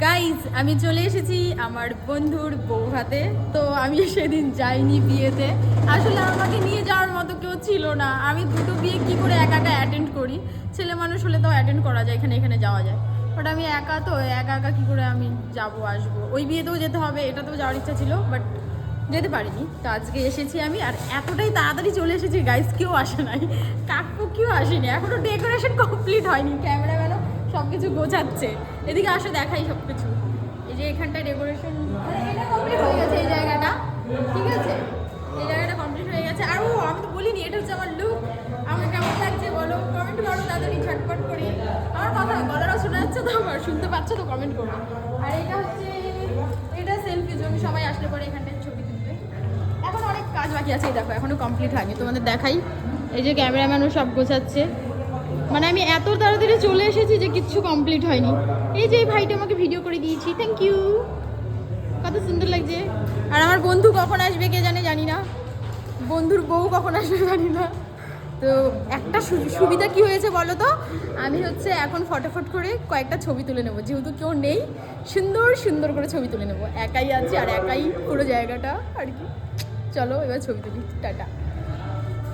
Guys আমি চলে এসেছি আমার বন্ধুর বউ হাতে। তো আমি সেদিন যাইনি বিয়েতে, আসলে আমাকে নিয়ে যাওয়ার মতো কেউ ছিল না। আমি দুটো বিয়ে কি করে একা একা অ্যাটেন্ড করি, ছেলে মানুষ হলে তো অ্যাটেন্ড করা যায়, এখানে এখানে যাওয়া যায়, বাট আমি একা, তো একা একা কী করে আমি যাবো আসবো। ওই বিয়েতেও যেতে হবে, এটাতেও যাওয়ার ইচ্ছা ছিল, বাট যেতে পারিনি। তো আজকে এসেছি আমি, আর এতটাই তাড়াতাড়ি চলে এসেছি গাইজ, কেউ আসে নাই, কাকু কেউ আসেনি, এখনও ডেকোরেশন কমপ্লিট হয়নি, ক্যামেরাম্যানও সব কিছু গোছাচ্ছে। এদিকে আসে দেখাই সব কিছু। এই যে এখানটা ডেকোরেশন এটা কমপ্লিট হয়ে গেছে, এই জায়গাটা ঠিক আছে, এই জায়গাটা কমপ্লিট হয়ে গেছে। আর আমি তো বলিনি এটা হচ্ছে আমার লুক। আমার কেমন লাগছে বলো, কমেন্ট করো তাড়াতাড়ি ঝটপট করে। আমার কথা গলাটা শোনা যাচ্ছে তো, আমার শুনতে পাচ্ছ তো, কমেন্ট করো। আর এটা হচ্ছে, এটা সেলফির জন্য সবাই আসলে পরে এখানটায় ছবি তুলবে। এখন অনেক কাজ বাকি আছে, এই দেখো এখনো কমপ্লিট হয়নি, তোমাদের দেখাই। এই যে ক্যামেরাম্যানও সব গোছাচ্ছে, মানে আমি এত তাড়াতাড়ি চলে এসেছি যে কিচ্ছু কমপ্লিট হয়নি। এই যে এই ভাইটা আমাকে ভিডিও করে দিয়েছি, থ্যাংক ইউ, কত সুন্দর লাগছে। আর আমার বন্ধু কখন আসবে কে জানে, জানি না, বন্ধুর বউ কখন আসবে জানি না। তো একটা সুবিধা কি হয়েছে বলো তো, আমি হচ্ছে এখন ফটাফট করে কয়েকটা ছবি তুলে নেবো, যেহেতু কেউ নেই, সুন্দর সুন্দর করে ছবি তুলে নেবো। একাই আছি আর একাই পুরো জায়গাটা আর কি। চলো এবার ছবি তুলি, টাটা।